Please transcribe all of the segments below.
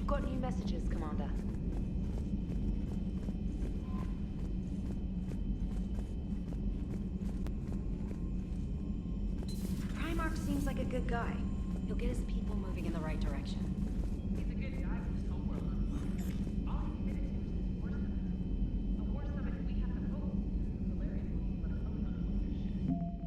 got new messages, Commander. Primarch seems like a good guy. He'll get his people moving in the right direction. He's a good guy with his homeworld on. All he committed to is war summit. A war summit we have to hope. Valerian won't let us own on a ship.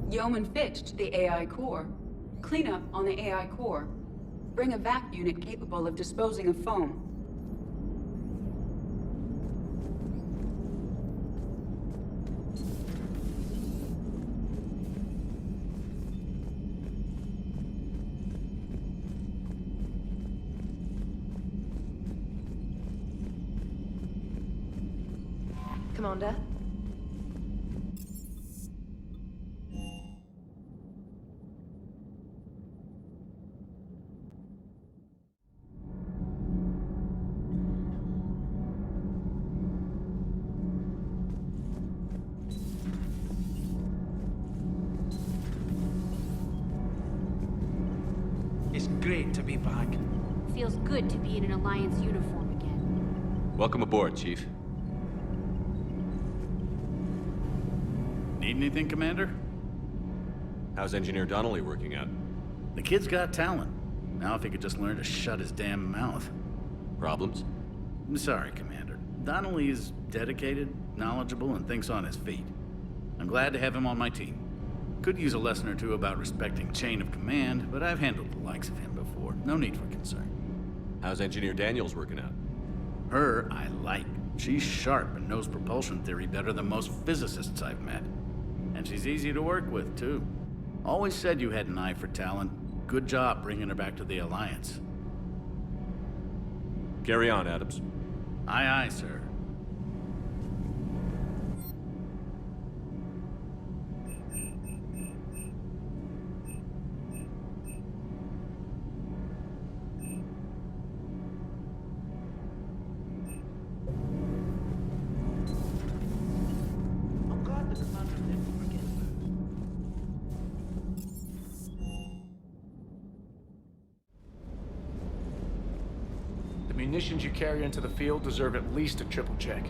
Yeoman Fitch to the AI core. Cleanup on the AI core. Bring a vac unit capable of disposing of foam. Commander? It's great to be back. Feels good to be in an Alliance uniform again. Welcome aboard, Chief. Need anything, Commander? How's Engineer Donnelly working out? The kid's got talent. Now if he could just learn to shut his damn mouth. Problems? I'm sorry, Commander. Donnelly is dedicated, knowledgeable, and thinks on his feet. I'm glad to have him on my team. Could use a lesson or two about respecting chain of command, but I've handled the likes of him before. No need for concern. How's Engineer Daniels working out? Her, I like. She's sharp and knows propulsion theory better than most physicists I've met. And she's easy to work with, too. Always said you had an eye for talent. Good job bringing her back to the Alliance. Carry on, Adams. Aye, aye, sir. I'm glad the commander didn't forget that. The munitions you carry into the field deserve at least a triple check.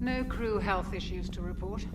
No crew health issues to report.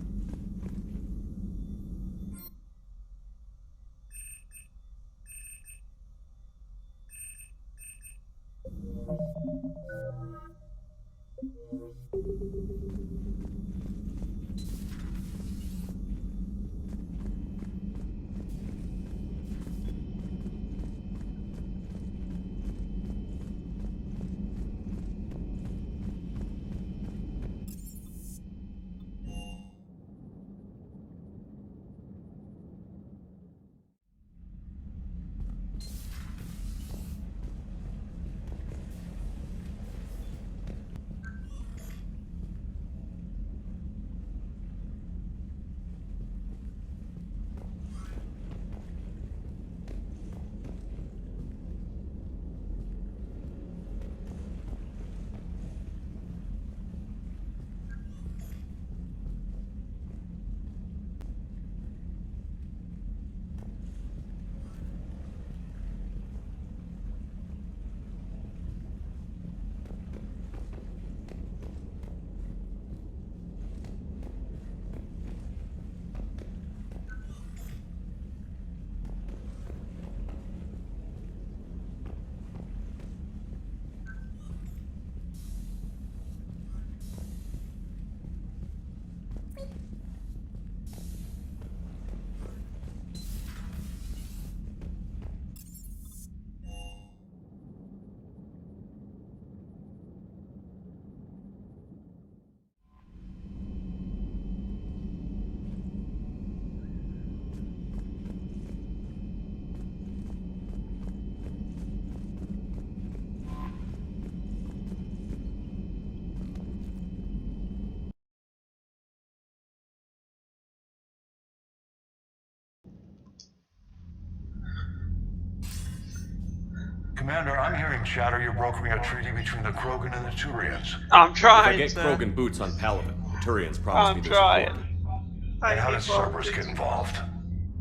Commander, I'm hearing chatter you're brokering a treaty between the Krogan and the Turians. I'm If trying I get to. Krogan boots on Palaven, the Turians promise me I'm their support. trying. And how did Cerberus get involved?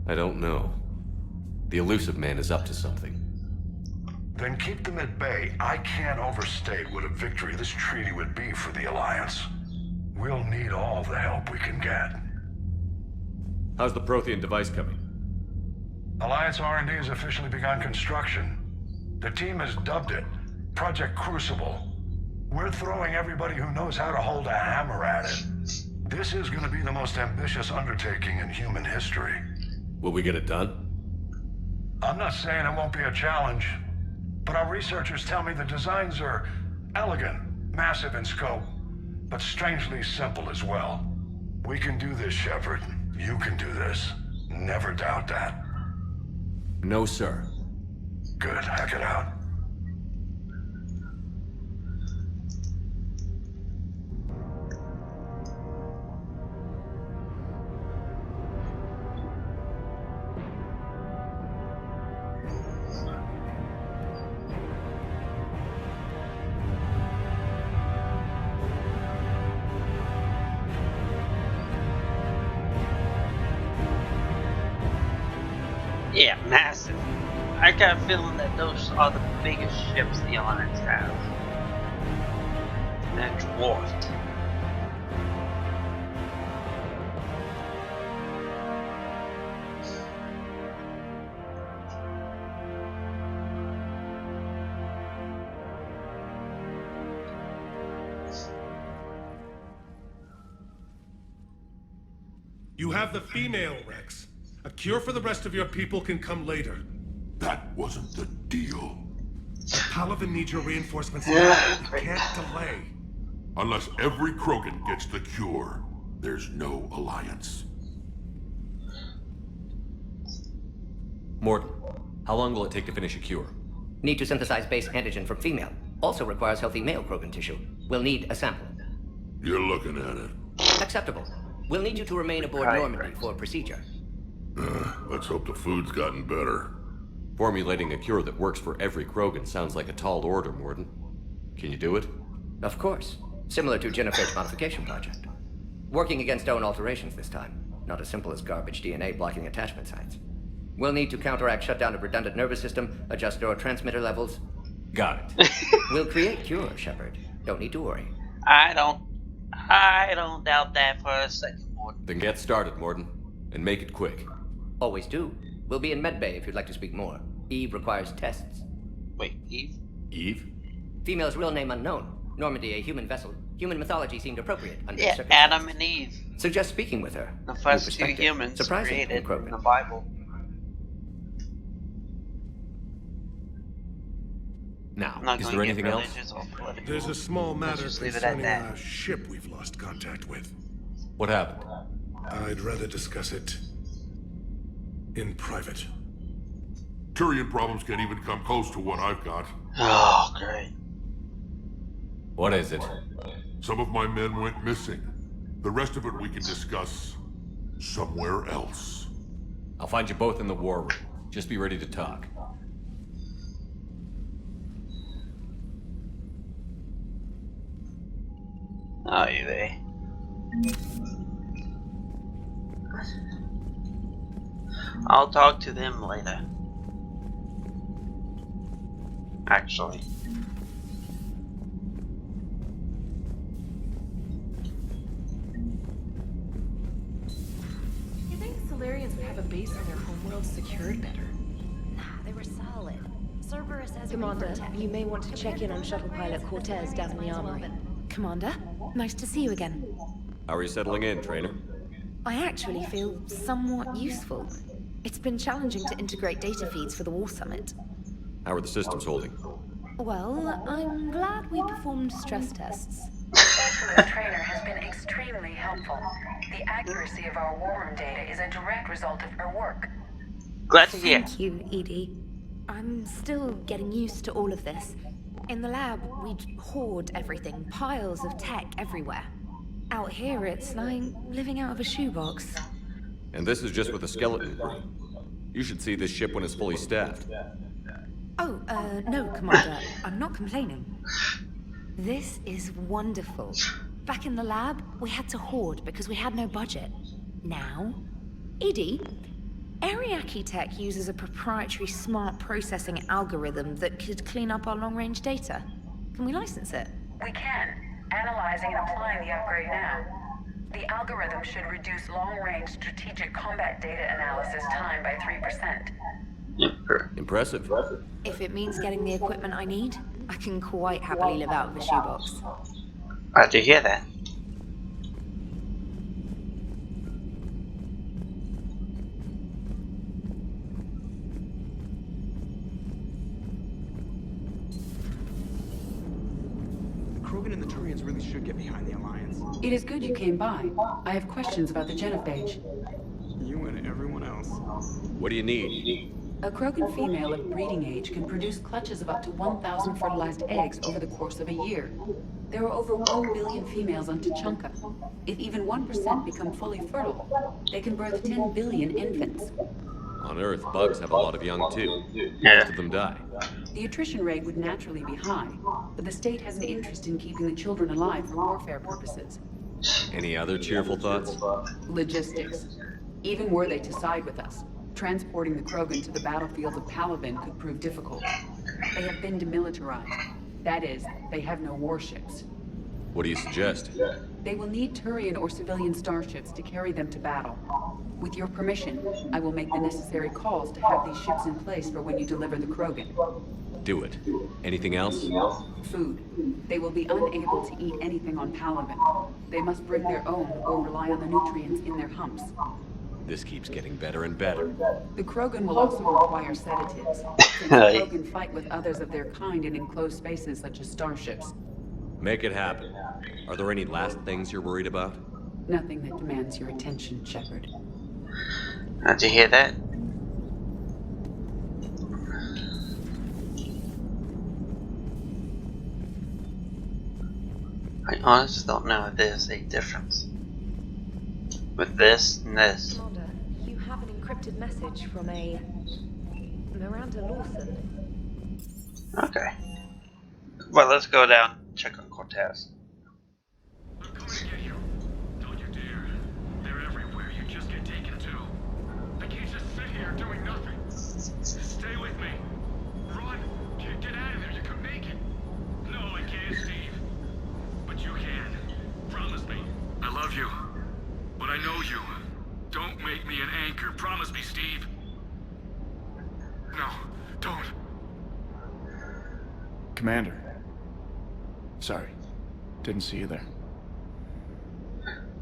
I don't know. The elusive man is up to something. Then keep them at bay. I can't overstate what a victory this treaty would be for the Alliance. We'll need all the help we can get. How's the Prothean device coming? Alliance R&D has officially begun construction. The team has dubbed it Project Crucible. We're throwing everybody who knows how to hold a hammer at it. This is going to be the most ambitious undertaking in human history. Will we get it done? I'm not saying it won't be a challenge, but our researchers tell me the designs are elegant, massive in scope, but strangely simple as well. We can do this, Shepard. You can do this. Never doubt that. No, sir. Good, hack it out. Yeah, massive. I got a feeling that those are the biggest ships the Alliance have. And they're dwarfed. You have the female, Rex. A cure for the rest of your people can come later. That wasn't the deal. Palaven needs your reinforcements now. You can't delay. Unless every Krogan gets the cure, there's no alliance. Morton, how long will it take to finish a cure? Need to synthesize base antigen from female. Also requires healthy male Krogan tissue. We'll need a sample. You're looking at it. Acceptable. We'll need you to remain aboard Normandy for procedure. Let's hope the food's gotten better. Formulating a cure that works for every Krogan sounds like a tall order, Morton. Can you do it? Of course. Similar to Jennifer's modification project. Working against own alterations this time. Not as simple as garbage DNA blocking attachment sites. We'll need to counteract shutdown of redundant nervous system, adjust neurotransmitter levels. Got it. We'll create cure, Shepard. Don't need to worry. I don't I don't doubt that for a second, Morden. Then get started, Morden. And make it quick. Always do. We'll be in medbay if you'd like to speak more. Eve requires tests. Wait, Eve? Eve? Female's real name unknown. Normandy, a human vessel. Human mythology seemed appropriate under Yeah, circumstances. Adam and Eve. Suggest speaking with her. The New first two perspective. humans Surprising created from in Krogan. the Bible. Now, I'm not is going there to get anything else? religious or political. There's a small Let's matter just leave it at concerning that. a ship we've lost contact with. What happened? I'd rather discuss it in private. Turian problems can't even come close to what I've got. Oh, great. What is it? Some of my men went missing. The rest of it we can discuss somewhere else. I'll find you both in the war room. Just be ready to talk. Are you there? I'll talk to them later. Actually. You think Solarians would have a base on their homeworld secured better? Nah, they were solid. Cerberus has Commander, tech. you may want to check in on shuttle pilot Cortez down in the armory. Commander, nice to see you again. How are you settling in, trainer? I actually feel somewhat useful. It's been challenging to integrate data feeds for the War Summit. How are the systems holding? Well, I'm glad we performed stress tests. The trainer has been extremely helpful. The accuracy of our war room data is a direct result of her work. Glad to hear. Thank you, Edie. I'm still getting used to all of this. In the lab, we'd hoard everything, piles of tech everywhere. Out here, it's like living out of a shoebox. And this is just with a skeleton crew. You should see this ship when it's fully staffed. Oh, no, Commander. I'm not complaining. This is wonderful. Back in the lab, we had to hoard because we had no budget. Now, Edie, Ariake Tech uses a proprietary smart processing algorithm that could clean up our long-range data. Can we license it? We can. Analyzing and applying the upgrade now. The algorithm should reduce long-range strategic combat data analysis time by 3%. Impressive. If it means getting the equipment I need, I can quite happily live out of a shoebox. Glad to hear that. Krogan and the Turians really should get behind the Alliance. It is good you came by. I have questions about the genophage. You and everyone else. What do you need? A Krogan female of breeding age can produce clutches of up to 1,000 fertilized eggs over the course of a year. There are over 1 billion females on Tuchanka. If even 1% become fully fertile, they can birth 10 billion infants. On Earth, bugs have a lot of young too. Yeah. Most of them die. The attrition rate would naturally be high, but the state has an interest in keeping the children alive for warfare purposes. Any other cheerful thoughts? Logistics. Even were they to side with us, transporting the Krogan to the battlefield of Palaven could prove difficult. They have been demilitarized. That is, they have no warships. What do you suggest? They will need Turian or civilian starships to carry them to battle. With your permission, I will make the necessary calls to have these ships in place for when you deliver the Krogan. Do it. Anything else? Food. They will be unable to eat anything on Palaven. They must bring their own or rely on the nutrients in their humps. This keeps getting better and better. The Krogan will also require sedatives, since the Krogan fight with others of their kind in enclosed spaces such as starships. Make it happen. Are there any last things you're worried about? Nothing that demands your attention, Shepard. Did you hear that? I honestly don't know if there's a difference with this and this. Commander, you have an encrypted message from a Miranda Lawson. Okay. Well, let's go down and check on Cortez. I'm coming to get you. Don't you dare. They're everywhere. You just get taken too. I can't just sit here doing nothing. Stay with me. Run. Get out of there. You can make it. No, I can't, Steve. But you can. Promise you. But I know you. Don't make me an anchor. Promise me, Steve. No, don't. Commander. Sorry. Didn't see you there.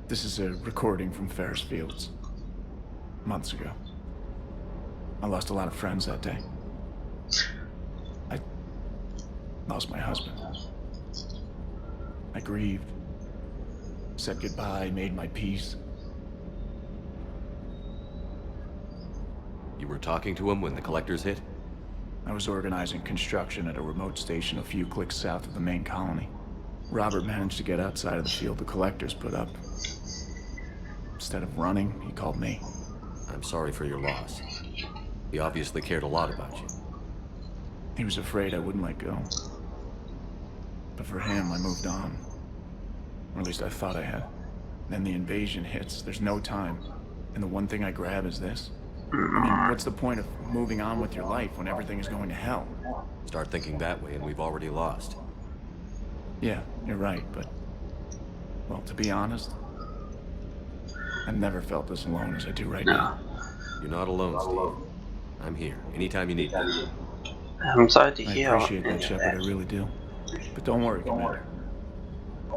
This is a recording from Ferris Fields. Months ago. I lost a lot of friends that day. I lost my husband. I grieved. Said goodbye, made my peace. You were talking to him when the collectors hit? I was organizing construction at a remote station a few clicks south of the main colony. Robert managed to get outside of the field the collectors put up. Instead of running, he called me. I'm sorry for your loss. He obviously cared a lot about you. He was afraid I wouldn't let go. But for him, I moved on. Or at least I thought I had. Then the invasion hits, there's no time. And the one thing I grab is this. I mean, what's the point of moving on with your life when everything is going to hell? Start thinking that way and we've already lost. Yeah, you're right, but... Well, to be honest, I've never felt as alone as I do right now. You're not alone, Steve. I'm here, anytime you need me. I'm sorry to hear. I appreciate that, Shepard, I really do. But don't worry, Commander.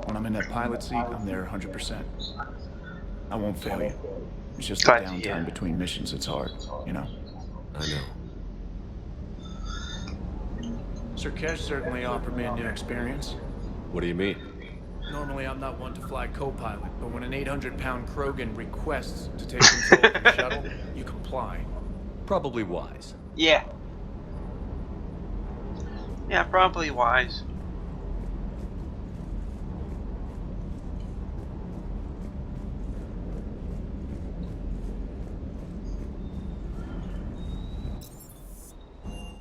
When I'm in that pilot seat, I'm there 100%. I won't fail you. It's just the downtime between missions that's hard, you know? I know. Sir Kesh certainly offered me a new experience. What do you mean? Normally I'm not one to fly co-pilot, but when an 800-pound Krogan requests to take control of the shuttle, you comply. Probably wise. Yeah. Yeah, probably wise.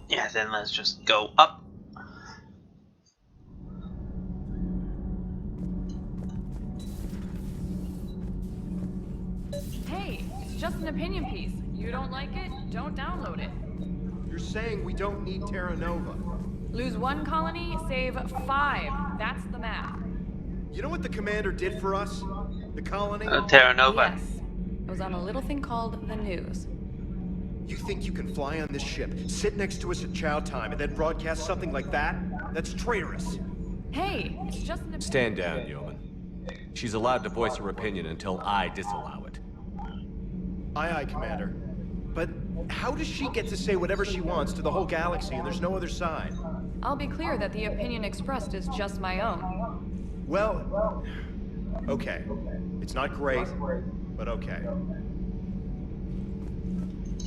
Yeah, then let's just go up. Hey, it's just an opinion piece. You don't like it? Don't download it. You're saying we don't need Terra Nova. Lose one colony, save 5. That's the math. You know what the commander did for us? The colony? Terra Nova. Yes. It was on a little thing called the news. You think you can fly on this ship, sit next to us at chow time, and then broadcast something like that? That's traitorous. Hey, it's just an Stand down, Yeoman. She's allowed to voice her opinion until I disallow it. Aye, aye, Commander. But how does she get to say whatever she wants to the whole galaxy and there's no other side? I'll be clear that the opinion expressed is just my own. Well, okay. It's not great, but okay.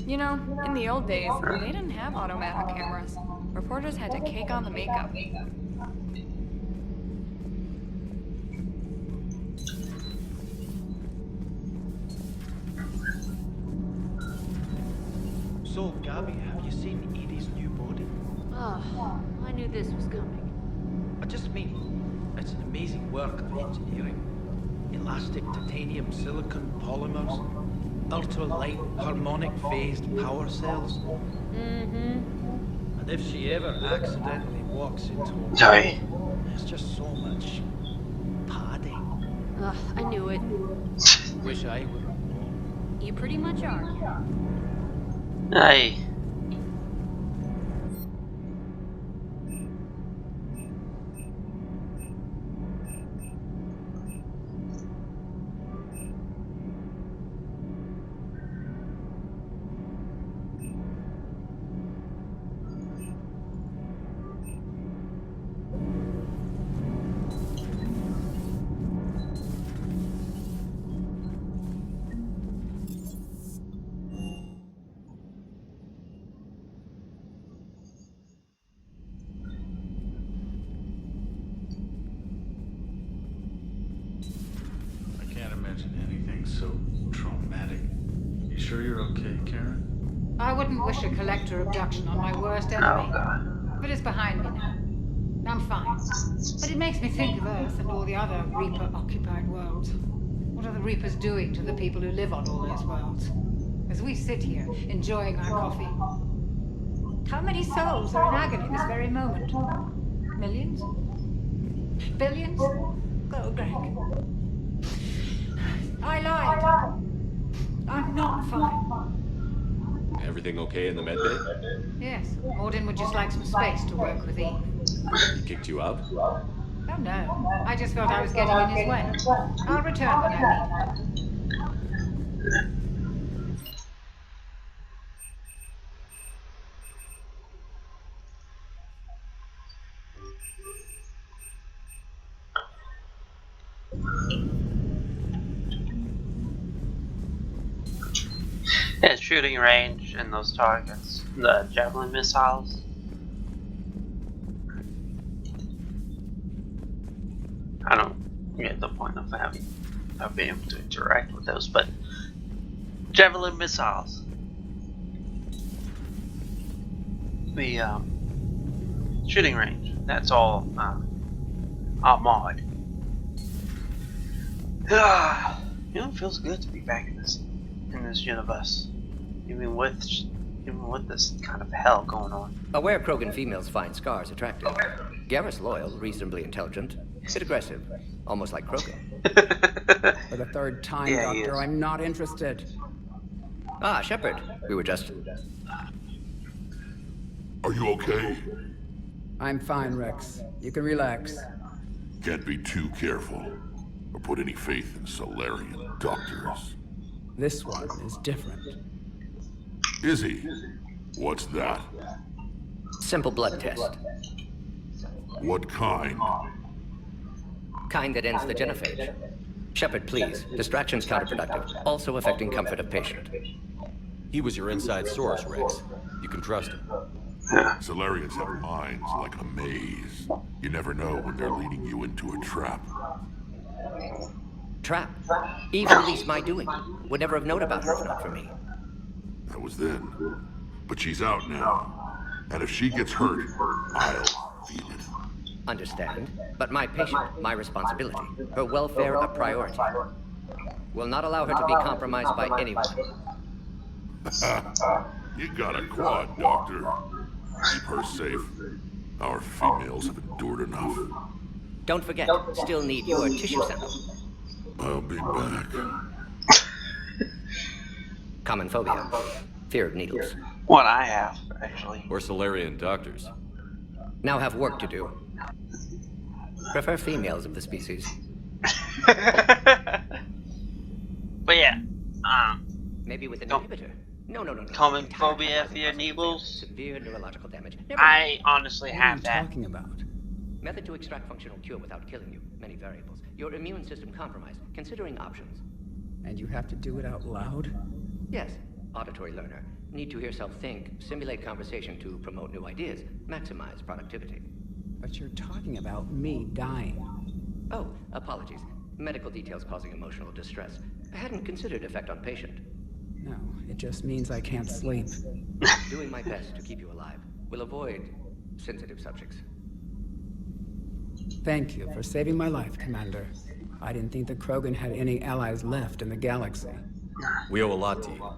You know, in the old days, they didn't have automatic cameras. Reporters had to cake on the makeup. So, Gabby, have you seen Edie's new body? Oh, I knew this was coming. I just mean, it's an amazing work of engineering. Elastic titanium silicon polymers, ultra-light harmonic phased power cells. And if she ever accidentally walks into a Sorry. there's just so much padding. Ugh, I knew it. Wish I would have known. You pretty much are. Aye. So traumatic. You sure you're okay, Karen? I wouldn't wish a collector abduction on my worst enemy. Oh, God. But it's behind me now. I'm fine. But it makes me think of Earth and all the other Reaper-occupied worlds. What are the Reapers doing to the people who live on all those worlds? As we sit here, enjoying our coffee. How many souls are in agony this very moment? Millions? Billions? Oh, Greg. I lied. I'm not fine. Everything okay in the med bay? Yes, Morden would just like some space to work with Eve. He kicked you out? Oh no, I just felt I was getting in his way. I'll return when I'm needed. Yeah, shooting range and those targets. The javelin missiles. I don't get the point of being able to interact with those, but javelin missiles. The shooting range. That's all mod. You know, it feels good to be back in this universe, even with this kind of hell going on. Aware Krogan females find scars attractive. Garrus loyal, reasonably intelligent, a bit aggressive, almost like Krogan. For the third time, Yeah, he Doctor, is. I'm not interested. Ah, Shepard. We were just... Are you okay? I'm fine, Rex. You can relax. Can't be too careful, or put any faith in Solarian doctors. This one is different. Is he? What's that? Simple blood test. What kind? Kind that ends the genophage. Shepard, please. Distraction's counterproductive, also affecting comfort of patient. He was your inside source, Rex. You can trust him. Solarians have minds like a maze. You never know when they're leading you into a trap. Trap? Eve released my doing. Would never have known about her if not for me. That was then. But she's out now. And if she gets hurt, I'll feel it. Understand. But my patient, my responsibility. Her welfare a priority. Will not allow her to be compromised by anyone. You got a quad, Doctor. Keep her safe. Our females have endured enough. Don't forget, still need your tissue sample. I'll be back. Common phobia. Fear of needles. What I have, actually. We're Solarian doctors. Now have work to do. Prefer females of the species. But yeah, Maybe with an inhibitor. No. Common phobia, fear needles. Severe neurological damage. Never I honestly What are have you that. talking about? Method to extract functional cure without killing you. Many variables. Your immune system compromised. Considering options. And you have to do it out loud? Yes. Auditory learner. Need to hear self think. Simulate conversation to promote new ideas. Maximize productivity. But you're talking about me dying. Oh, apologies. Medical details causing emotional distress. I hadn't considered effect on patient. No, it just means I can't sleep. Doing my best to keep you alive. Will avoid sensitive subjects. Thank you for saving my life, Commander. I didn't think the Krogan had any allies left in the galaxy. We owe a lot to you,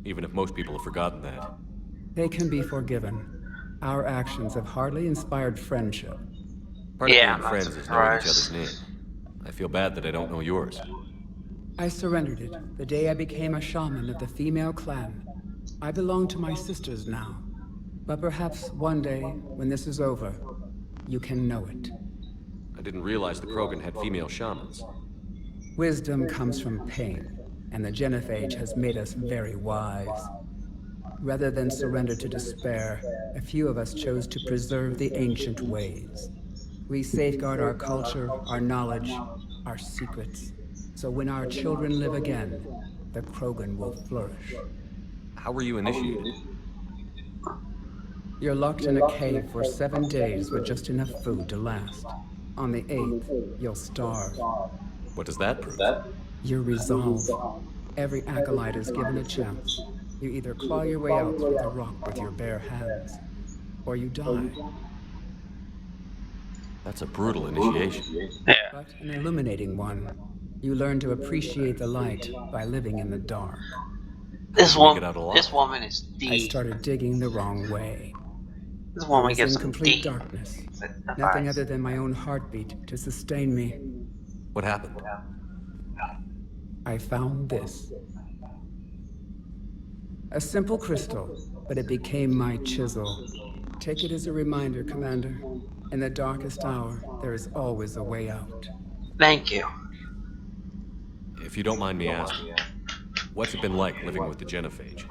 even if most people have forgotten that. They can be forgiven. Our actions have hardly inspired friendship. Part of Yeah, being I'm friends not is knowing each surprised. other's name. I feel bad that I don't know yours. I surrendered it the day I became a shaman of the female clan. I belong to my sisters now. But perhaps one day, when this is over, you can know it. I didn't realize the Krogan had female shamans. Wisdom comes from pain, and the genophage has made us very wise. Rather than surrender to despair, a few of us chose to preserve the ancient ways. We safeguard our culture, our knowledge, our secrets. So when our children live again, the Krogan will flourish. How were you initiated? You're locked in a cave for 7 days with just enough food to last. On the 8th, you'll starve. What does that prove? Your resolve. Every acolyte is given a chance. You either claw your way out through the rock with your bare hands, or you die. That's a brutal initiation. But an illuminating one. You learn to appreciate the light by living in the dark. This woman is I deep. started digging the wrong way. This I woman was gets in some complete deep. darkness. Nothing other than my own heartbeat to sustain me. What happened? I found this. A simple crystal, but it became my chisel. Take it as a reminder, Commander. In the darkest hour, there is always a way out. Thank you. If you don't mind me asking, what's it been like living with the genophage?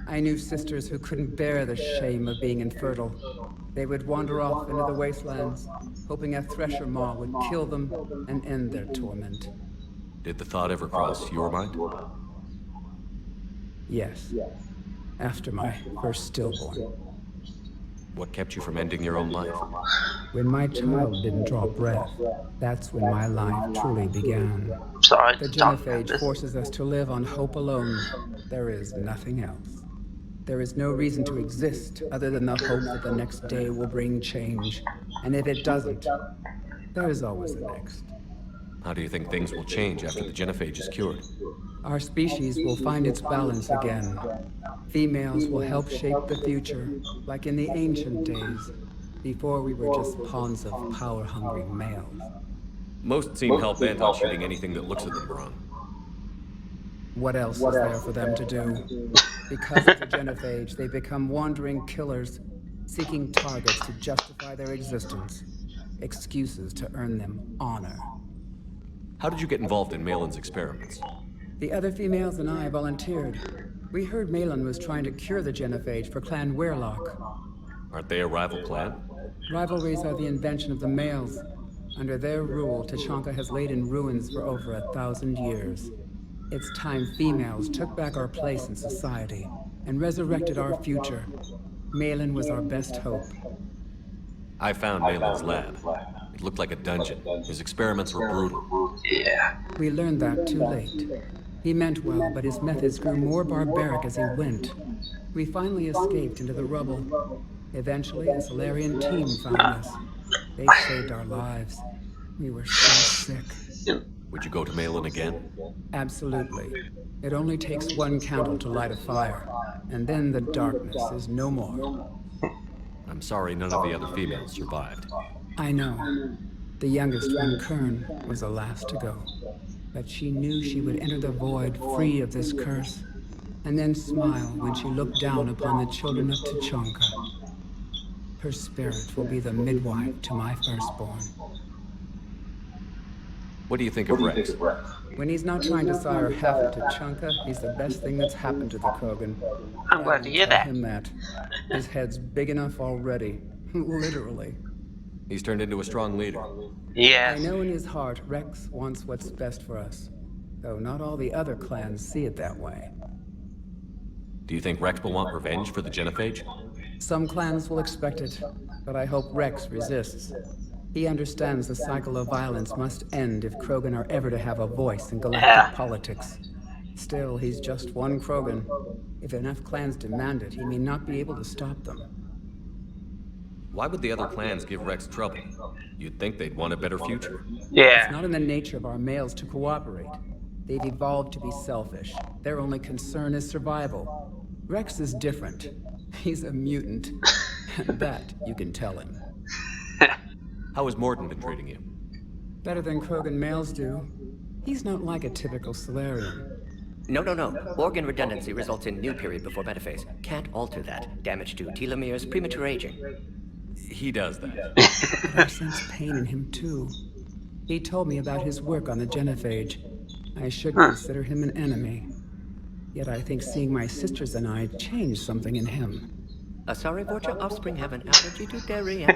I knew sisters who couldn't bear the shame of being infertile. They would wander off into the wastelands, hoping a thresher maw would kill them and end their torment. Did the thought ever cross your mind? Yes. After my first stillborn. What kept you from ending your own life? When my child didn't draw breath, that's when my life truly began. Sorry The to talk about genophage this. forces us to live on hope alone. There is nothing else. There is no reason to exist other than the hope that the next day will bring change. And if it doesn't, there is always the next. How do you think things will change after the genophage is cured? Our species will find its balance again. Females will help shape the future, like in the ancient days, before we were just pawns of power-hungry males. Most seem hell-bent on shooting anything that looks at them wrong. What else is there for them to do? Because of the genophage, they become wandering killers, seeking targets to justify their existence, excuses to earn them honor. How did you get involved in Malin's experiments? The other females and I volunteered. We heard Malin was trying to cure the genophage for Clan Weirlock. Aren't they a rival clan? Rivalries are the invention of the males. Under their rule, Tuchanka has laid in ruins for over 1,000 years. It's time females took back our place in society and resurrected our future. Malin was our best hope. I found Malin's lab. It looked like a dungeon. His experiments were brutal. Yeah. We learned that too late. He meant well, but his methods grew more barbaric as he went. We finally escaped into the rubble. Eventually, a Solarian team found us. They saved our lives. We were so sick. Would you go to Malin again? Absolutely. It only takes one candle to light a fire, and then the darkness is no more. I'm sorry none of the other females survived. I know. The youngest one, Kern, was the last to go. But she knew she would enter the void free of this curse, and then smile when she looked down upon the children of Tuchanka. Her spirit will be the midwife to my firstborn. What do you think of Rex? When he's not trying to sire half of Tuchanka, he's the best thing that's happened to the Krogan. I'm glad to hear that. Him that. His head's big enough already. Literally. He's turned into a strong leader. Yes. I know in his heart Rex wants what's best for us, though not all the other clans see it that way. Do you think Rex will want revenge for the genophage? Some clans will expect it, but I hope Rex resists. He understands the cycle of violence must end if Krogan are ever to have a voice in galactic politics. Still, he's just one Krogan. If enough clans demand it, he may not be able to stop them. Why would the other clans give Rex trouble? You'd think they'd want a better future. Yeah. It's not in the nature of our males to cooperate. They've evolved to be selfish. Their only concern is survival. Rex is different. He's a mutant. And that you can tell him. How has Morden been treating you? Better than Krogan males do. He's not like a typical Solarian. No. Organ redundancy results in new period before metaphase. Can't alter that. Damage to telomeres, premature aging. He does that. But I sense pain in him too. He told me about his work on the genophage. I should consider him an enemy. Yet I think seeing my sisters and I changed something in him. Sorry, Vorcha offspring have an allergy to dairy.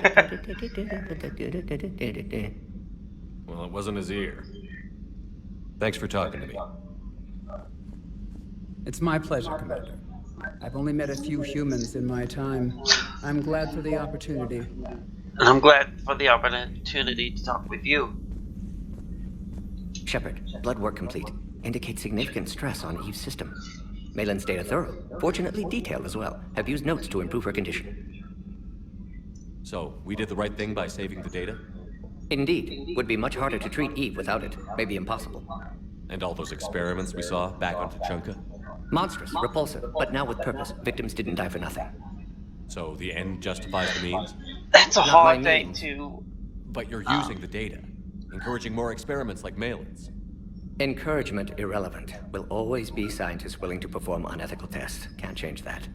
Well, it wasn't his ear. Thanks for talking to me. It's my pleasure, Commander. I've only met a few humans in my time. I'm glad for the opportunity. And I'm glad for the opportunity to talk with you. Shepard, blood work complete. Indicates significant stress on Eve's system. Malin's data thorough. Fortunately detailed as well. Have used notes to improve her condition. So, we did the right thing by saving the data? Indeed. Would be much harder to treat Eve without it. Maybe impossible. And all those experiments we saw back on Tuchanka? Monstrous, repulsive, but now with purpose. Victims didn't die for nothing. So the end justifies the means? That's a Not hard my thing means. to... But you're using the data, encouraging more experiments like Malin's. Encouragement irrelevant. Will always be scientists willing to perform unethical tests. Can't change that.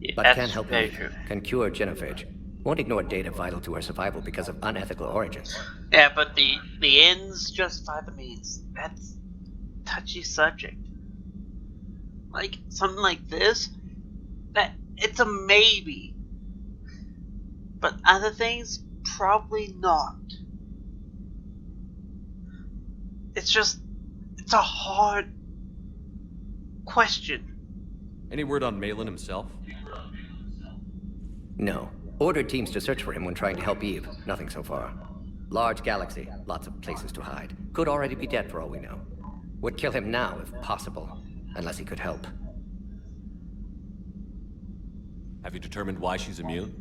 Yeah, But that's can help very Eve. true. Can cure genophage. Won't ignore data vital to her survival because of unethical origins. Yeah, but the ends justify the means. That's a touchy subject. Like something like this, that it's a maybe. But other things, probably not. It's a hard question. Any word on ME3LE himself? No. Ordered teams to search for him when trying to help Eve. Nothing so far. Large galaxy, lots of places to hide. Could already be dead for all we know. Would kill him now if possible, unless he could help. Have you determined why she's immune?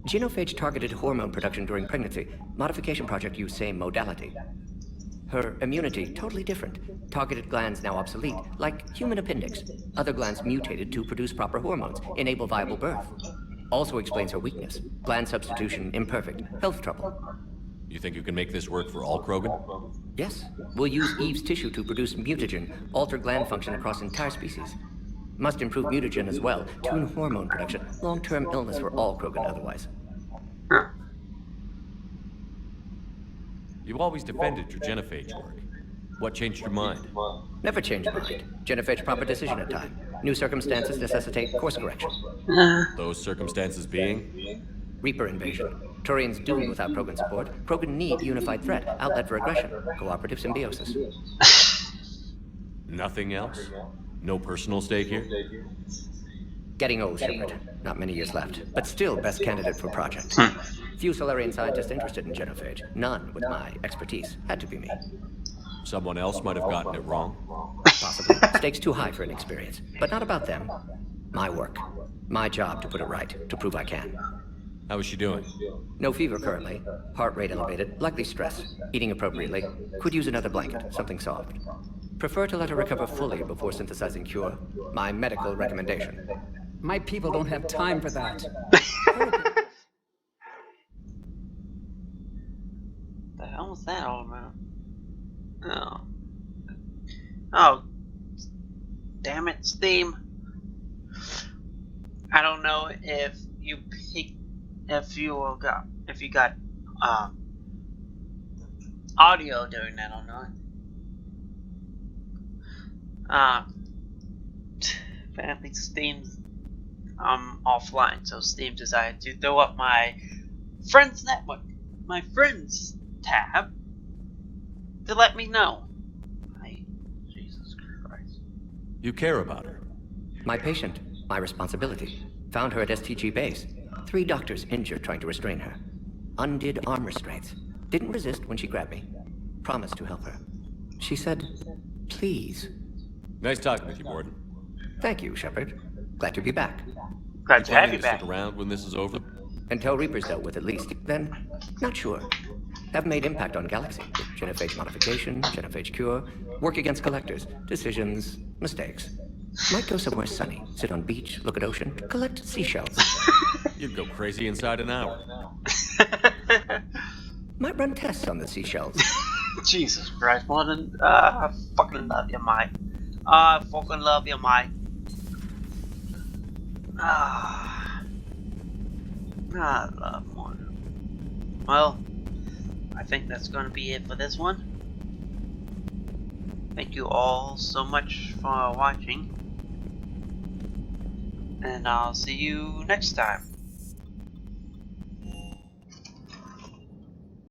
Genophage targeted hormone production during pregnancy. Modification project used same modality. Her immunity, totally different. Targeted glands now obsolete, like human appendix. Other glands mutated to produce proper hormones, enable viable birth. Also explains her weakness. Gland substitution imperfect. Health trouble. You think you can make this work for all Krogan? Yes. We'll use Eve's tissue to produce mutagen, alter gland function across entire species. Must improve mutagen as well, tune hormone production. Long-term illness for all Krogan otherwise. You always defended your genophage work. What changed your mind? Never change mind. Genophage proper decision at time. New circumstances necessitate course correction. Those circumstances being? Reaper invasion. Turians doomed without Krogan support. Krogan need unified threat, outlet for aggression, cooperative symbiosis. Nothing else? No personal stake here? Getting old, Shepard. Not many years left, but still best candidate for project. Few Solarian scientists interested in genophage. None with my expertise. Had to be me. Someone else might have gotten it wrong. Possibly. Stakes too high for inexperience. But not about them. My work. My job to put it right. To prove I can. How is she doing? No fever currently. Heart rate elevated. Likely stress. Eating appropriately. Could use another blanket. Something soft. Prefer to let her recover fully before synthesizing cure. My medical recommendation. My people don't have time for that. The hell was that all about? Oh. Oh. Damn it, Steam. I don't know if you got audio during that or not. Apparently Steam's offline, so Steam decided to throw up my friends network, my friends tab, to let me know. Jesus Christ. You care about her. My patient, my responsibility. Found her at STG base. 3 doctors injured trying to restrain her. Undid arm restraints. Didn't resist when she grabbed me. Promised to help her. She said, please. Nice talking with you, Morden. Thank you, Shepard. Glad to be back. Glad to have you back. Stick around when this is over? Until Reaper's dealt with, at least. Then, not sure. Have made impact on Galaxy. Genophage modification, genophage cure, work against collectors, decisions, mistakes. Might go somewhere sunny, sit on beach, look at ocean, collect seashells. You'd go crazy inside an hour. Might run tests on the seashells. Jesus Christ, Morden. I fucking love you, Mike. I fucking love you, Mike. I love Morden. Well, I think that's going to be it for this one. Thank you all so much for watching. And I'll see you next time.